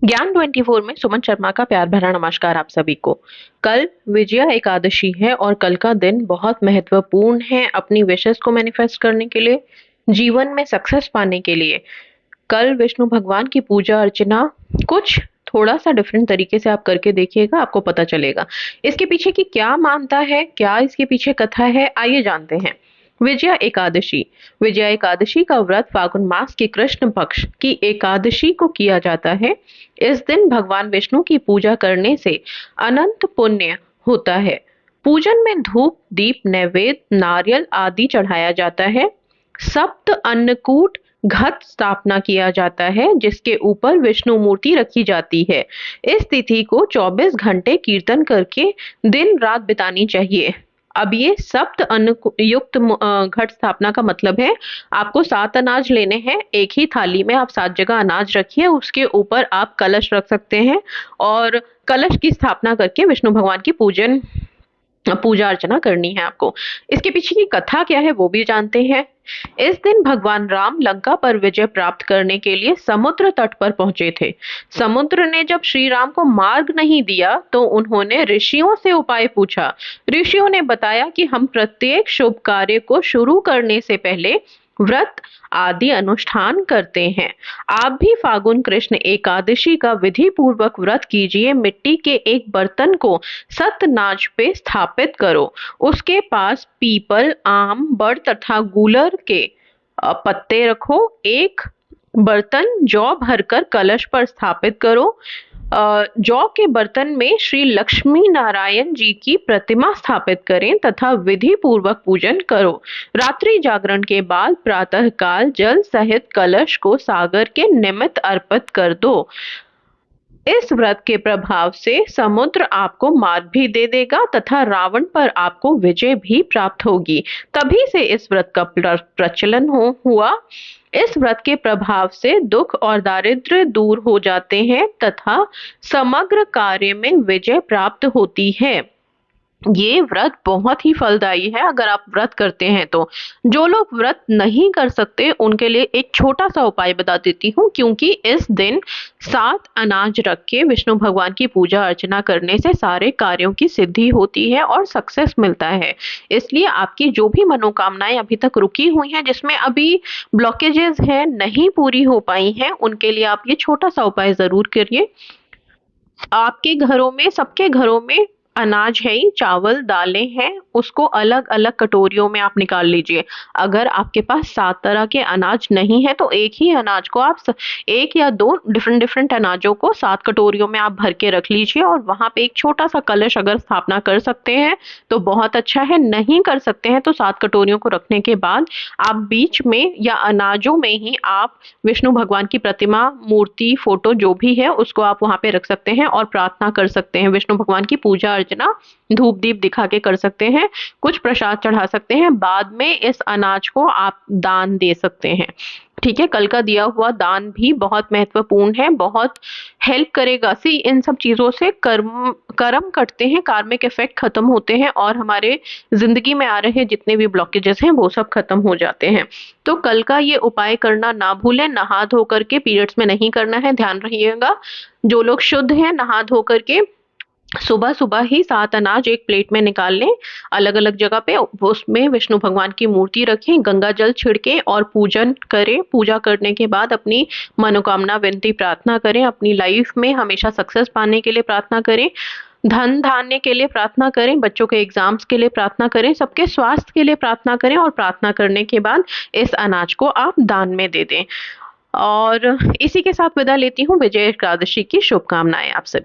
ज्ञान 24 में सुमन शर्मा का प्यार भरा नमस्कार आप सभी को। कल विजया एकादशी है और कल का दिन बहुत महत्वपूर्ण है अपनी विशेष को मैनिफेस्ट करने के लिए, जीवन में सक्सेस पाने के लिए। कल विष्णु भगवान की पूजा अर्चना कुछ थोड़ा सा डिफरेंट तरीके से आप करके देखिएगा, आपको पता चलेगा इसके पीछे की क्या मानता है, क्या इसके पीछे कथा है। आइए जानते हैं। विजया एकादशी। विजया एकादशी का व्रत फागुन मास की कृष्ण पक्ष की एकादशी को किया जाता है। इस दिन भगवान विष्णु की पूजा करने से अनंत पुण्य होता है। पूजन में धूप, दीप, नैवेद्य, नारियल आदि चढ़ाया जाता है। सप्त अन्नकूट घट स्थापना किया जाता है जिसके ऊपर विष्णु मूर्ति रखी जाती है। इस तिथि को 24 घंटे कीर्तन करके दिन रात बितानी चाहिए। अब ये सप्त अन्न युक्त घट स्थापना का मतलब है आपको 7 अनाज लेने हैं। एक ही थाली में आप 7 जगह अनाज रखिए, उसके ऊपर आप कलश रख सकते हैं और कलश की स्थापना करके विष्णु भगवान की पूजा अर्चना करनी है आपको। इसके पीछे की कथा क्या है वो भी जानते हैं। इस दिन भगवान राम लंका पर विजय प्राप्त करने के लिए समुद्र तट पर पहुंचे थे। समुद्र ने जब श्री राम को मार्ग नहीं दिया तो उन्होंने ऋषियों से उपाय पूछा। ऋषियों ने बताया कि हम प्रत्येक शुभ कार्य को शुरू करने से पहले व्रत आदि अनुष्ठान करते हैं। आप भी फागुन कृष्ण एकादशी का विधि पूर्वक व्रत कीजिए। मिट्टी के एक बर्तन को सतनाज पे स्थापित करो। उसके पास पीपल, आम, बड़ तथा गूलर के पत्ते रखो। एक बर्तन जौ भरकर कलश पर स्थापित करो। जौ के बर्तन में श्री लक्ष्मी नारायण जी की प्रतिमा स्थापित करें तथा विधि पूर्वक पूजन करो। रात्रि जागरण के बाद प्रातः काल जल सहित कलश को सागर के निमित्त अर्पित कर दो। इस व्रत के प्रभाव से समुद्र आपको मार्ग भी दे देगा तथा रावण पर आपको विजय भी प्राप्त होगी। तभी से इस व्रत का प्रचलन हुआ। इस व्रत के प्रभाव से दुख और दारिद्र्य दूर हो जाते हैं तथा समग्र कार्य में विजय प्राप्त होती है। ये व्रत बहुत ही फलदायी है अगर आप व्रत करते हैं तो। जो लोग व्रत नहीं कर सकते उनके लिए एक छोटा सा उपाय बता देती हूँ, क्योंकि इस दिन 7 अनाज रख के विष्णु भगवान की पूजा अर्चना करने से सारे कार्यों की सिद्धि होती है और सक्सेस मिलता है। इसलिए आपकी जो भी मनोकामनाएं अभी तक रुकी हुई हैं, जिसमें अभी ब्लॉकेजेस है, नहीं पूरी हो पाई हैं, उनके लिए आप ये छोटा सा उपाय जरूर करिए। आपके घरों में, सबके घरों में अनाज है ही, चावल, दालें हैं, उसको अलग अलग कटोरियों में आप निकाल लीजिए। अगर आपके पास 7 तरह के अनाज नहीं है तो एक ही अनाज को आप एक या 2 डिफरेंट अनाजों को 7 कटोरियों में आप भर के रख लीजिए और वहां पे एक छोटा सा कलश अगर स्थापना कर सकते हैं तो बहुत अच्छा है। नहीं कर सकते हैं तो 7 कटोरियों को रखने के बाद आप बीच में या अनाजों में ही आप विष्णु भगवान की प्रतिमा, मूर्ति, फोटो जो भी है उसको आप वहां पे रख सकते हैं और प्रार्थना कर सकते हैं। विष्णु भगवान की पूजा अर्चना धूप दीप दिखा के कर सकते हैं। कुछ प्रसाद चढ़ा सकते हैं। बाद में इस अनाज को आप दान दे सकते हैं। ठीक है, कल का दिया हुआ दान भी बहुत महत्वपूर्ण है, बहुत हेल्प करेगा। सी इन सब चीजों से कर्म कटते हैं, कार्मिक इफेक्ट खत्म होते हैं और हमारे जिंदगी में आ रहे जितने भी ब्लॉकेजेस हैं वो सब खत्म हो जाते हैं। तो कल का ये उपाय करना ना भूलें। नहा धो करके पीरियड्स में नहीं करना है, ध्यान रखिएगा। जो लोग शुद्ध हैं नहा धो करके सुबह सुबह ही 7 अनाज एक प्लेट में निकाल लें, अलग अलग जगह पे उसमें विष्णु भगवान की मूर्ति रखें, गंगा जल छिड़के और पूजन करें। पूजा करने के बाद अपनी मनोकामना, विनती, प्रार्थना करें। अपनी लाइफ में हमेशा सक्सेस पाने के लिए प्रार्थना करें, धन धान्य के लिए प्रार्थना करें, बच्चों के एग्जाम्स के लिए प्रार्थना करें, सबके स्वास्थ्य के लिए प्रार्थना करें और प्रार्थना करने के बाद इस अनाज को आप दान में दे दें। और इसी के साथ विदा लेती हूँ। विजय एकादशी की शुभकामनाएं आप सभी।